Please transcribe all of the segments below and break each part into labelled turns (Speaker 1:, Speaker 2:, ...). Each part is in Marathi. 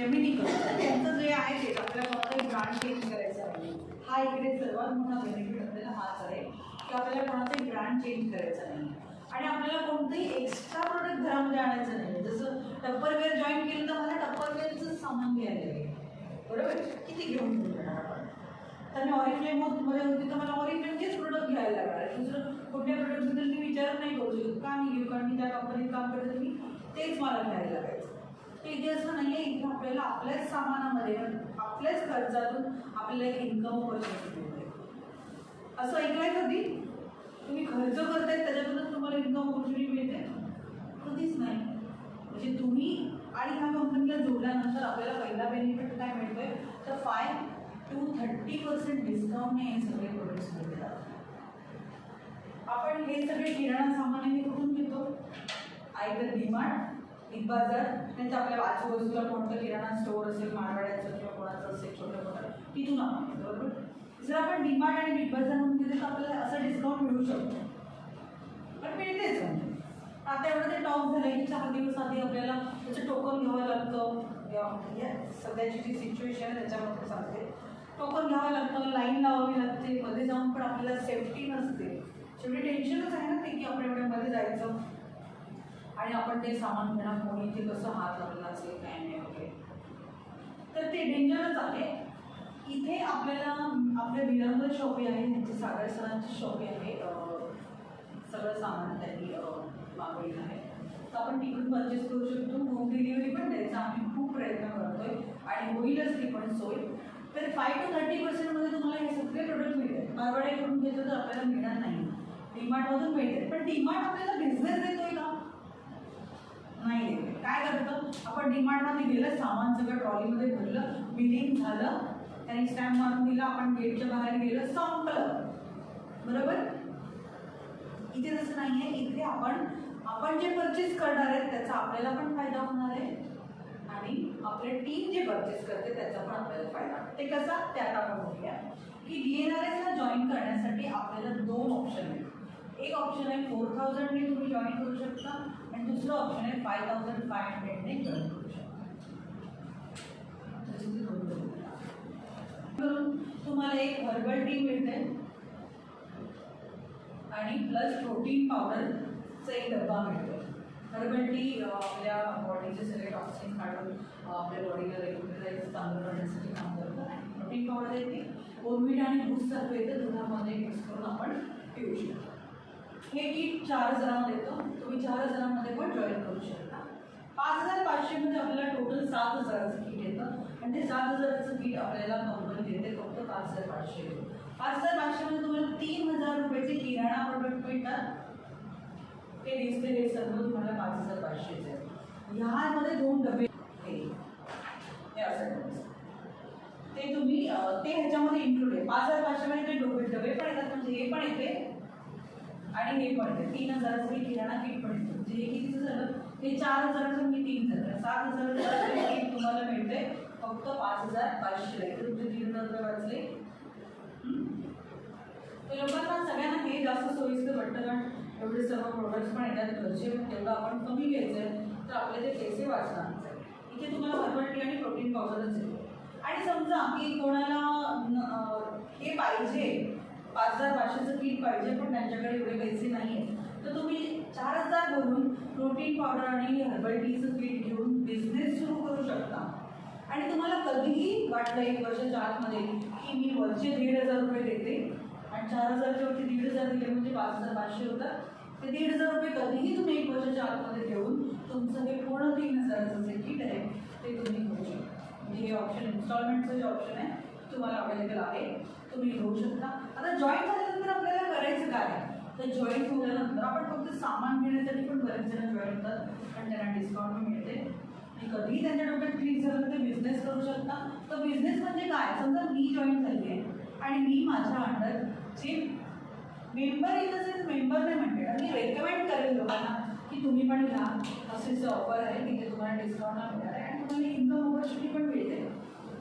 Speaker 1: जेमिनी करतात त्यांचं जे आहे ते आपल्याला कोणालाही ब्रँड चेंज करायचा नाही. हा इकडे सर्वात मोठा बेनिफिट आपल्याला हाच आहे की आपल्याला कोणाचाही ब्रँड चेंज करायचा नाही आणि आपल्याला कोणतंही एक्स्ट्रा प्रोडक्ट घरामध्ये आणायचं नाही. जसं टप्परवेअर जॉईन केलं तर मला टप्परवेअरचं सामान घ्यायला लागेल, बरोबर? किती घेऊन जाणार आपण? तर मी ऑरिफ्लेममध्ये होती तर मला ऑरिफ्लेमचेच प्रोडक्ट घ्यायला लागणार. दुसरं कुठल्या प्रोडक्टबद्दल मी विचार नाही करू शकत, का मी घेऊ, कारण मी त्या कंपनीत काम करते, मी तेच मला घ्यायला लागायचं. तर इथे असं नाही आहे. इथे आपल्याला आपल्याच सामानामध्ये आपल्याच खर्चातून आपल्याला एक इन्कम ऑपॉर्च्युनिटी मिळते. असं ऐकलंय कधी? तुम्ही खर्च करताय त्याच्यातूनच तुम्हाला इन्कम ऑपॉर्च्युनिटी मिळते? कधीच नाही. म्हणजे तुम्ही आणि ह्या कंपनीला जोडल्यानंतर आपल्याला पहिला बेनिफिट काय मिळतोय तर 5 to 30% डिस्काउंटने हे सगळे प्रोडक्ट्स मिळतात. आपण हे सगळे किराणा सामान हे कुठून घेतो? आयदर डीमार्ट, बिग बाजार, त्यांचं आपल्या आजूबाजूला कोणतं किराणा स्टोअर असेल, मारवाड्याचं किंवा कोणाचं असेल छोटं मोठं, तिथून आपण घेतो, बरोबर? जर आपण डीमार्ट आणि बिग बाजारमधून घेतो तर आपल्याला असं डिस्काउंट मिळू शकतो, पण मिळतेच. म्हणजे आता एवढं ते टॉप झालं की 4 दिवस आधी आपल्याला त्याचं टोकन घ्यावं लागतं. सध्याची जी सिच्युएशन आहे त्याच्यामध्ये सांगते, टोकन घ्यावं लागतं, लाईन लावावी लागते, मध्ये जाऊन पण आपल्याला सेफ्टी नसते. शेवटी टेन्शनच आहे ना ते की आपण एवढ्यामध्ये जायचं आणि आपण ते सामान घेणार, कोणी इथे कसं हात लावलेला असेल काय नाही वगैरे, तर ते डेंजरच आहे. इथे आपल्याला आपल्या विरांगल शॉपी आहे, त्यांची सागर सरांची शॉपी आहे. सगळं सामान त्यांनी मागवलेलं आहे, तर आपण तिकडून परचेस करू शकतो. होम डिलिव्हरी पण द्यायचा आम्ही खूप प्रयत्न करतोय आणि होईलच ती पण सोय. तर 5 to 30% तुम्हाला हे सगळे प्रोडक्ट मिळतात. मारवाड्याकडून घेतलं तर आपल्याला मिळणार नाही, डीमार्टमधून मिळते. पण डीमार्ट आपल्याला बिझनेस देतोय का? नाही देते. काय करतं आपण? डीमार्टमध्ये गेलं, सामान सगळं ट्रॉलीमध्ये भरलं, बिलिंग झालं, त्यांनी स्टॅम्प मारून दिला, आपण गेटच्या बाहेर गेलं, संपलं, बरोबर? इथे तसं नाही आहे. इथे आपण जे परचेस करणार आहे त्याचा आपल्याला पण फायदा होणार आहे आणि आपली टीम जे परचेस करते त्याचा पण आपल्याला फायदा. ते कसा ते आता आपण बघूया की DNRSला जॉईन करण्यासाठी आपल्याला 2 ऑप्शन आहेत. एक ऑप्शन आहे 4000ने तुम्ही जॉईन करू शकता आणि दुसरं ऑप्शन आहे 5500ने जॉईन करू शकता. तुम्हाला एक हर्बल टी मिळते आणि प्लस प्रोटीन पावडरचा एक डब्बा मिळतो. हर्बल टी आपल्या बॉडीचे सगळे टॉक्सिन काढून आपल्या बॉडीला रेग्युलराईज चांगलं करण्यासाठी काम करतं. आणि प्रोटीन पावडर येते बोर्नव्हिटा आणि बूस्टसारखं येतं, दुधामध्ये मिक्स करून आपण पिऊ शकतो. हे किट 4000मध्ये येतं, तुम्ही 4000मध्ये पण जॉईन करू शकता. 5500मध्ये आपल्याला टोटल 7000चं किट येतं आणि ते 7000चं किट आपल्याला कंपनी देते फक्त 5500. 5500मध्ये तुम्हाला 3000 रुपयाचे किराणा प्रोडक्ट मिळतात. ते दिसते हे सर्व तुम्हाला 5500चे आहे. ह्यामध्ये 2 डबे हे असं ते तुम्ही ते ह्याच्यामध्ये इन्क्लूड आहे. 5500मध्ये ते डबे पण येतात, म्हणजे हे पण येते आणि हे पण येते. 3000चं हे किराणा किट पण येतं. म्हणजे हे कितीचं झालं? हे 4000चं मी 3 झालं, 7000चं किट तुम्हाला मिळते फक्त 5500. तुमचे 3000 रुपये वाचले. तर लोकांना सगळ्यांना हे जास्त सोयीस्कर वाटतं, कारण एवढे सर्व प्रोडक्ट्स पण येतात घरचे, तेवढं आपण कमी घ्यायचं आहे तर आपले ते पैसे वाचणार. इथे तुम्हाला हर्बल टी आणि प्रोटीन पावडरच येतो. आणि समजा की कोणाला हे पाहिजे 5500चं किट पाहिजे पण त्यांच्याकडे एवढे पैसे नाही आहेत, तर तुम्ही 4000 भरून प्रोटीन पावडर आणि हर्बल टीचं किट घेऊन बिझनेस सुरू करू शकता. आणि तुम्हाला कधीही वाटलं 1 वर्षाच्या आतमध्ये की मी वरचे 1500 रुपये देते आणि 4000च्या वरती 1500 दिले म्हणजे 5500 होतात, ते 1500 रुपये कधीही तुम्ही 1 वर्षाच्या आतमध्ये देऊन तुमचं हे पूर्ण 3000चं जे किट आहे ते तुम्ही घेऊ शकता. म्हणजे हे ऑप्शन इन्स्टॉलमेंटचं जे ऑप्शन आहे तुम्हाला अवेलेबल आहे, तुम्ही घेऊ शकता. आता जॉईन झाल्यानंतर आपल्याला करायचं काय? तर जॉईन झाल्यानंतर आपण फक्त सामान घेण्यासाठी पण बरेच जण जॉईन होतात आणि त्यांना डिस्काउंट मिळते. आणि कधीही त्यांच्या डोक्यात क्लिक झालं तर ते बिझनेस करू शकता. तर बिझनेस म्हणजे काय? समजा मी जॉईन झाली आहे आणि मी माझ्या अंडर जे member in the sense member नाही म्हणते, आणि रेकमेंड करेल लोकांना की तुम्ही पण घ्या, असेच ऑफर आहे तिथे तुम्हाला डिस्काउंट मिळणार आहे आणि तुम्हाला इन्कम ऑपॉर्च्युनिटी पण मिळते.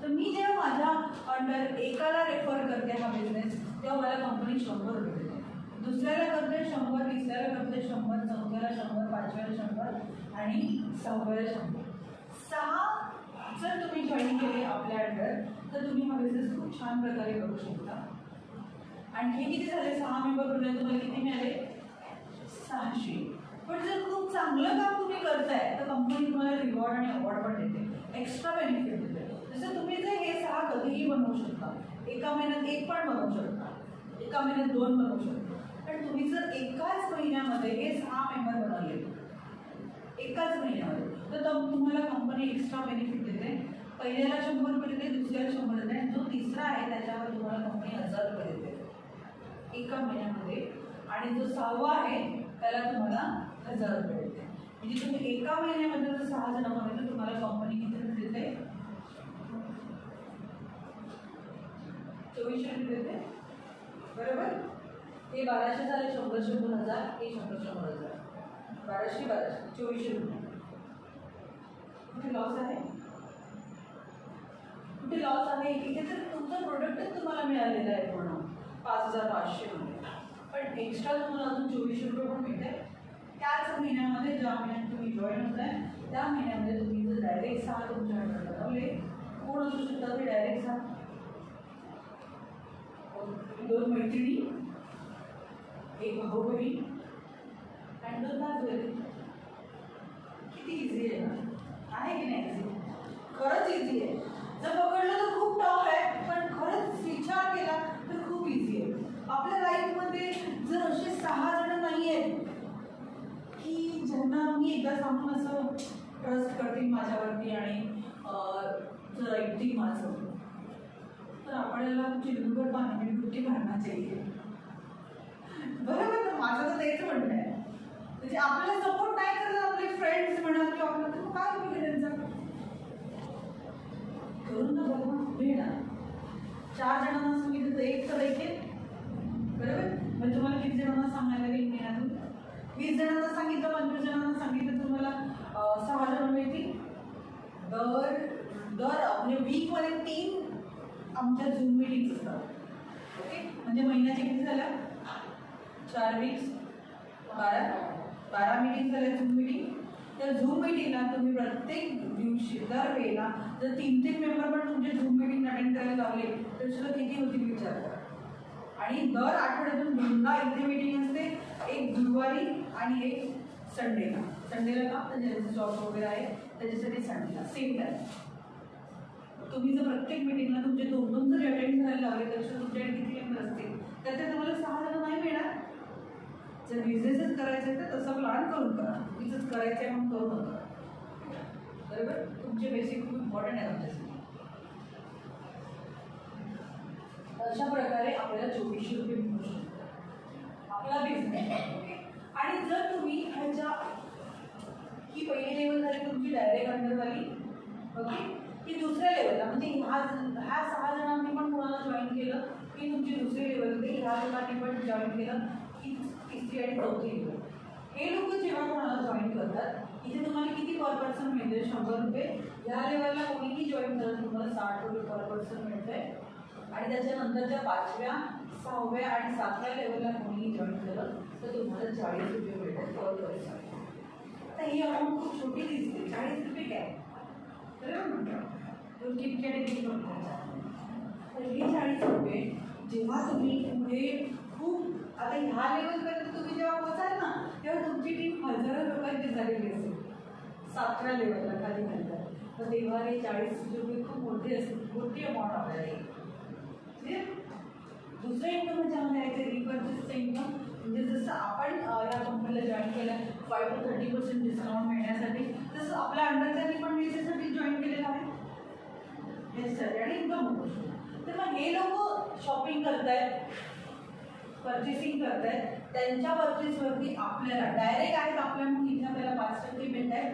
Speaker 1: तर मी जेव्हा माझ्या अंडर एकाला रेफर करते हा बिझनेस तेव्हा मला कंपनी 100 रुपये देते, दुसऱ्याला करते 100, तिसऱ्याला करते 100, चौथ्याला 100, पाचव्याला 100 आणि 6व्याला 100. 6 जर तुम्ही जॉईन केली आपल्या अंडर तर तुम्ही हा बिझनेस खूप छान प्रकारे करू शकता. आणि हे किती झाले 6 मेंबर बनले तुम्हाला किती मिळाले 600. पण जर खूप चांगलं काम तुम्ही करताय तर कंपनी तुम्हाला रिवॉर्ड आणि अवॉर्ड पण देते, एक्स्ट्रा बेनिफिट देते. जसं तुम्ही जर हे 6 कधीही बनवू शकता, एका महिन्यात 1 पण बनवू शकता, एका महिन्यात 2 बनवू शकता. पण तुम्ही जर एकाच महिन्यामध्ये हे 6 मेंबर बनवले एकाच महिन्यामध्ये तर तुम्हाला कंपनी एक्स्ट्रा बेनिफिट देते. पहिल्याला 100 रुपये देते, दुसऱ्याला 100 देते, आणि जो तिसरा आहे त्याच्यावर तुम्हाला कंपनी 1000 रुपये देते एका महिन्यामध्ये. आणि जो 6वा आहे त्याला तुम्हाला 1000 रुपये देते. म्हणजे तुम्ही एका महिन्यामध्ये जर 6 जण बनवले तर तुम्हाला कंपनी किती देते 2400 रुपये देते. बरोबर. हे 1200 झाले, 100-100,000, हे 100-100,000, 1200-1200, 2400 रुपये. कुठे लॉस आहे, कुठे लॉस आहे? इथे तर तुमचं प्रोडक्टच तुम्हाला मिळालेलं आहे पूर्ण 5500 मध्ये, पण एक्स्ट्रा तुम्हाला अजून 2400 रुपये पण मिळते. त्याच महिन्यामध्ये ज्या महिन्यात तुम्ही जॉईन होत आहे त्या महिन्यामध्ये तुम्ही जर डायरेक्ट 6 तुमच्याकडे बनवले, कोण असू शकता ते डायरेक्ट 6? 2 मैत्रिणी, 1 भाऊ बहीण आणि 2 नातेवाईक. किती इझी आहे ना, आहे की नाही इझी? खरंच इझी आहे. जर पकडलं तर खूप टफ आहे, पण खरंच विचार केला तर खूप इझी आहे. आपल्या लाईफमध्ये जर असे 6 जण नाही आहेत की ज्यांना मी एकदा सांगून असं ट्रस्ट करतील माझ्यावरती आणि जर ऐकतील माझं, तर आपल्याला चिरमुर पाणी कुठे भरना चाहिए. बरोबर ना, माझं तर तेच म्हणणं आहे. म्हणजे आपल्याला सपोर्ट नाही करत आपले फ्रेंड्स म्हणा किंवा आपलं, तर काय तुम्ही त्यांचा करून तर बघा मिळणार. 4 जणांना सांगितलं तर 1 तर ऐकेल. बरोबर. म्हणजे तुम्हाला किती जणांना सांगायला लागेल महिन्यातून? 20 जणांना सांगितलं, 25 जणांना सांगितलं, तुम्हाला 6 जण मिळतील. म्हणजे वीकमध्ये 3 आमच्या झूम मीटिंग्स असतात. ओके. म्हणजे महिन्याचे किती झाल्या 4 वीक्स, 12 मीटिंग झाल्या झूम मीटिंग. तर झूम मीटिंगला तुम्ही प्रत्येक दिवशी दर वेळेला जर 3-3 मेंबर पण तुमचे झूम मीटिंग अटेंड करायला लावले तर सुद्धा किती होतील विचार करा. आणि दर आठवड्यातून 2दा इथे मीटिंग असते, एक गुरुवारी आणि एक संडेला. संडेला का, तर ज्यांचं जॉब वगैरे आहे त्याच्यासाठी संडेला सेम टाईम. तुम्ही जर प्रत्येक मीटिंगला तुमचे 2-2 जरी अटेंड करायला लावले तर तुमच्याकडे किती मेंबर असतील, तर ते तुम्हाला 6 जण नाही मिळणार. जर बिझनेसच करायचं आहे तर तसं प्लॅन करून करा. बिझनेस करायचं आहे म्हणून करू नका. बरोबर. तुमचे बेसिक खूप इम्पॉर्टंट आहे आमच्यासाठी. अशा प्रकारे आपल्याला 2400 रुपये मिळू शकतात आपला बिझनेस. ओके. आणि जर तुम्ही ह्याच्या ही पहिली लेवल झाली तुमची डायरेक्ट अंडरवाली. ओके. की दुसऱ्या लेवलला म्हणजे ह्या 6 जणांनी पण कोणाला जॉईन केलं की तुमची दुसरी लेवल होते, ह्या लोकांनी पण जॉईन केलं की तिसरी आणि चौथी लेवल. हे लोक जेव्हा कोणाला जॉईन करतात इथे तुम्हाला किती पर पर्सन मिळते 100 रुपये. ह्या लेवलला कोणीही जॉईन करत तुम्हाला 60 रुपये पर पर्सन मिळते. आणि त्याच्यानंतरच्या 5व्या, 6व्या आणि 7व्या लेवलला कोणीही जॉईन केलं तर तुम्हाला 40 रुपये मिळतात पर पर्सन. आता ही अमाऊंट खूप छोटी दिसते, 40 रुपये काय बरोबर म्हणतो. किटकॅट तर हे 40 रुपये जेव्हा तुम्ही पुढे खूप आता ह्या लेवलपर्यंत तुम्ही जेव्हा पोचाल ना तेव्हा तुमची टीम हजारो लोकांची झालेली असेल 7व्या लेवलला खाली नंतर. तर तेव्हा हे 40 रुपये खूप मोठी अमाऊंट आपल्याला येईल. दुसरं इन्कम ह्याच्यामध्ये आहे ते रिपर्चेसचं इन्कम. म्हणजे जसं आपण या कंपनीला जॉईन केलं 5 to 30% डिस्काउंट मिळण्यासाठी, तसं आपल्या अंडरच्यांनी पण याच्यासाठी जॉईन केलेलं आहे याच्यासाठी आणि इन्कम होतो. तर मग हे लोक शॉपिंग करतायत, परचेसिंग करतायत, त्यांच्या परचेसवरती आपल्याला डायरेक्ट आहेत आपल्या म्हणून इथे आपल्याला 5% मिळत आहे.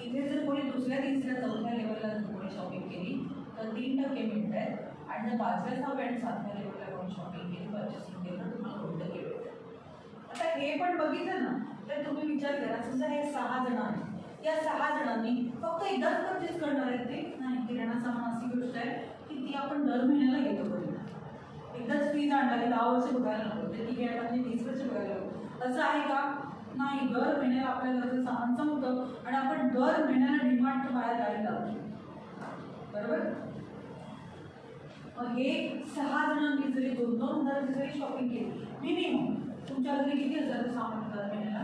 Speaker 1: इथे जर कोणी दुसऱ्या, तिसऱ्या, 4थ्या लेवलला जर कोणी शॉपिंग केली तर 3% मिळत आहेत. आणि जर 5व्या, 6व्या आणि 7व्या लेवलला कोणी शॉपिंग केली, परचेसिंग केलं तर तुम्हाला 2% मिळत. आता हे पण बघितलं ना तर तुम्ही विचार करा, समजा हे 6 जण आहेत, या 6 जणांनी फक्त एकदाच परचेस करणार आहेत ते नाही. किराणा सामान अशी गोष्ट आहे की ती आपण दर महिन्याला घेतो. एकदाच फीज आणला 10 वर्ष बघायला नको, ते ठीक आहे म्हणजे 20 वर्ष बघायला नको, असं आहे का? नाही. दर महिन्याला आपल्या घराचं सामान संपतं आणि आपण दर महिन्याला डिमांडच्या बाहेर जायला लागतो. बरोबर. मग हे 6 जणांनी जरी 2-2 हजाराची जरी शॉपिंग केली मिनिमम, तुमच्या घरी किती हजाराचं सामान होतं महिन्याला?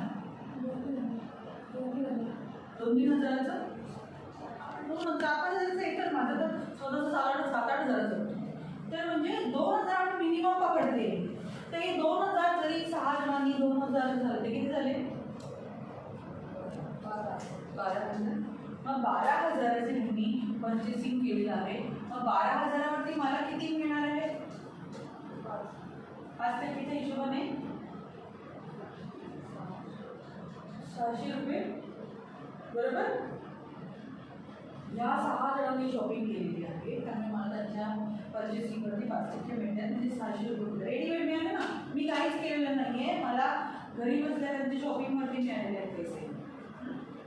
Speaker 1: 2-3 हजाराचं. 4-5 हजाराचं एकच. माझं तर स्वतःचं 7-8 हजाराचं होतं. तर म्हणजे 2000 आपण मिनिमम पकडते. तर हे 2000 जरी 6 जणांनी 2000 झाले ते किती झाले? 12,000. मग 12,000चे मी पर्चेसिंग केलेलं आहे. मग 12,000वरती मला किती मिळणार आहे? 5% हिशोबाने 600 रुपये. बरोबर. या 6 जणांनी शॉपिंग केलेली आहे त्यामुळे मला त्यांच्या पर्चेसिंगवरती 5% मिळतात, म्हणजे 600 रुपये रेडीमेड मिळाले ना. मी काहीच केलेलं नाही आहे, मला घरी बसल्या त्यांच्या शॉपिंगवरती मिळालेले आहेत पैसे.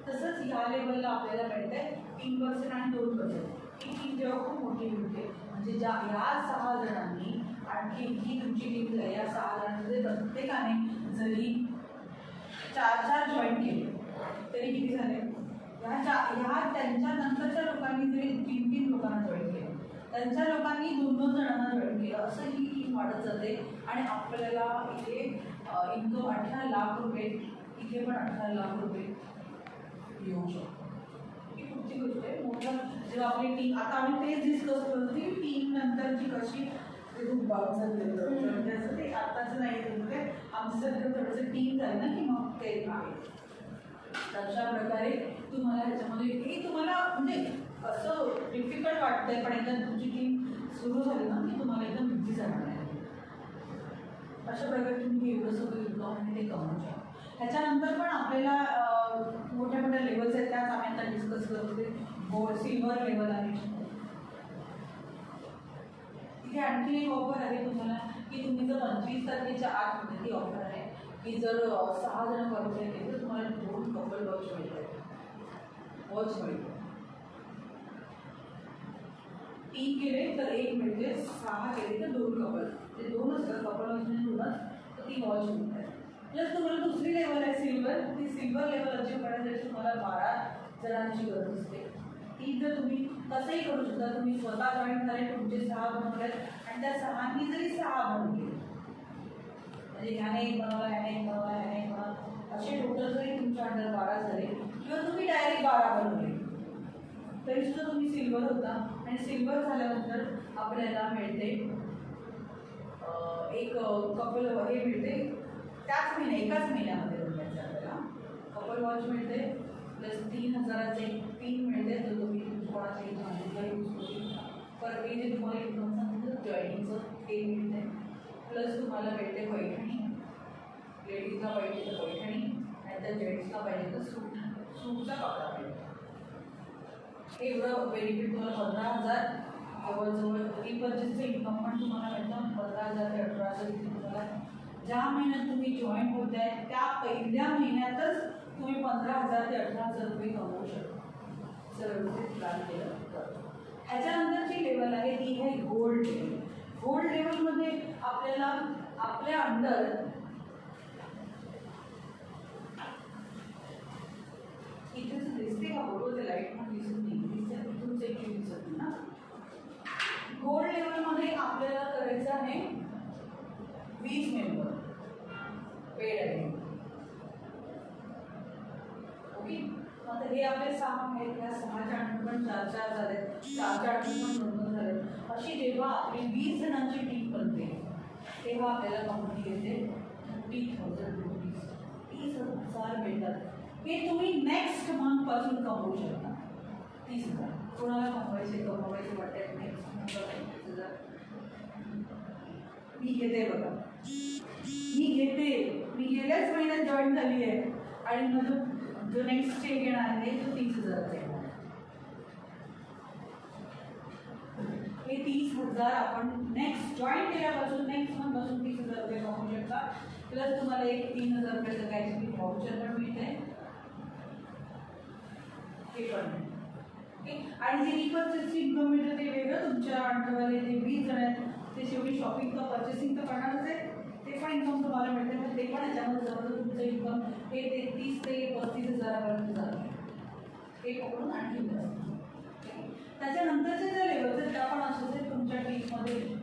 Speaker 1: तसंच ह्या लेवलला आपल्याला मिळत आहे 3% आणि 2%. ही टीम जेव्हा खूप मोठी होते, म्हणजे ह्या 6 जणांनी आणखी ही तुमची टीम आहे, या 6 जणांमध्ये प्रत्येकाने जरी 4-4 जॉईन केले तरी किती झाले? ह्या त्यांच्या नंतरच्या लोकांनी जरी 3-3 लोकांना जॉईन केलं, त्यांच्या लोकांनी 2-2 जणांना जॉईन केलं, असं ही टीम वाढत जाते. आणि आपल्याला इथे इन्कम 18 लाख रुपये, इथे पण 18 लाख रुपये येऊ शकतो. ही पुढची गोष्ट आहे. मोठं जेव्हा आपली टीम, आता आम्ही तेच डिस्कस करतो की टीम नंतरची कशी असं ते आत्ताचं नाही. म्हणजे आमचं सध्या थोडंसं टीम झालं ना की मग ते आहे. अशा प्रकारे तुम्हाला ह्याच्यामध्ये हे तुम्हाला म्हणजे असं डिफिकल्ट वाटतंय, पण एकदा तुमची टीम सुरू झाली ना की तुम्हाला एकदम इझी जाणार आहे. अशा प्रकारे तुम्ही एवढं सगळं इन्कम आणि ते कमवू शकता. ह्याच्यानंतर पण आपल्याला मोठ्या मोठ्या लेवल्स आहेत, त्याच आम्ही आता डिस्कस करत होते. गोल्ड सिल्वर लेवल आहे. इथे आणखी एक ऑफर आहे तुम्हाला की तुम्ही जर 25 तारखेच्या आतमध्ये ती ऑफर आहे की जर 6 जण कर्मचारी केले तर तुम्हाला 2 कपल वॉच मिळतात. वॉच मिळते. 3 केले तर 1 मिळते, 6 केले तर 2 कपल, ते 2 असतात कपल वॉचने 2च, तर ती वॉच मिळते. प्लस तुम्हाला दुसरी लेवल आहे सिल्वर. ती सिल्वर लेवल अचीव करण्यासाठी तुम्हाला 12 जणांची गरज असते. ती जर तुम्ही कसंही करू शकता. तुम्ही स्वतः जॉईन झाले, तुमचे 6 बनवले आणि त्या 6नी जरी 6 बनवले, म्हणजे ह्याने एक बनवला, ह्याने एक बनवला, ह्याने एक बनवला, असे टोटल जरी तुमच्या अंडर 12 झाले किंवा तुम्ही डायरेक्ट 12 बनवले तरी सुद्धा तुम्ही सिल्वर होता. आणि सिल्वर झाल्यानंतर आपल्याला मिळते एक कपल हे मिळते त्याच एकाच महिन्यामध्ये मिळते आपल्याला कपल वॉच मिळते. प्लस 3,000चे पिन मिळते जो तुम्ही कोणाच्या इथं यूज करू शकता. परत हे जे तुम्हाला इन्कम सांगितलं जॉईनिंगचं ते मिळते. प्लस तुम्हाला मिळते पैठणी. लेडीजला पाहिजे तर पैठणी, नाहीतर जेंट्सला पाहिजे तर सूटचा कपडा मिळतो. एवढं बेनिफिट तुम्हाला 15,000 जवळजवळ रिपर्चेसचं इन्कम पण तुम्हाला मिळतं. 15,000 ते 18,000 इथे तुम्हाला ज्या महिन्यात तुम्ही जॉईन होत आहे त्या पहिल्या महिन्यातच तुम्ही 15,000 ते 18,000 रुपये कमवू शकता. सर्व प्लॅन केलं तर. ह्याच्यानंतरची लेवल आहे ती आहे गोल्ड लेवल. गोल्ड लेवलमध्ये आपल्याला आपल्या अंडर इथेच दिसते का बरोबर, ते लाईट पण दिसत नाही, इथून सेक्शन दिसत नाही ना. गोल्ड लेवलमध्ये आपल्याला करायचं आहे 20 मेंबर पेड आहे. ओके. आता हे आपले 6 आहेत, त्या 6च्या अंडर पण 4-4 झाले, 4च्या अंडर पण 2-2 झाले. अशी जेव्हा आपली 20 जणांची टीम बनते तेव्हा आपल्याला कंपनी येते 30,000 रुपीज, 30,000 मिळतात. हे तुम्ही नेक्स्ट मंथ पासून कमवू शकता. 30,000 कोणाला कमवायचे वाटते नेक्स्ट मंथ 30,000. मी घेते बघा, मी गेल्याच महिन्यात जॉईन झाली आहे आणि मग जो नेक्स्ट चेक येणार आहे तो 30,000 येणार. हे 30,000 आपण नेक्स्ट जॉईन केल्यापासून नेक्स्ट मंथपासून 30,000 रुपये कमवू शकता. प्लस तुम्हाला एक 3,000 रुपयाचं काहीतरी व्हाउचर पण मिळते, हे पण मिळते. आणि जे रिपर्चेसची इन्कम मिळतं ते वेगळं. तुमच्या अंडरवाले जे 20 जण आहेत ते शेवटी शॉपिंग तर पर्चेसिंग तर करणारच आहे, ते पण इन्कम तुम्हाला मिळते. पण ते पण याच्यामध्ये जवळजवळ तुमचं इन्कम हे 30 ते 35,000पर्यंत जातं. हे पकडून आणखी त्याच्यानंतरचे जे मध्ये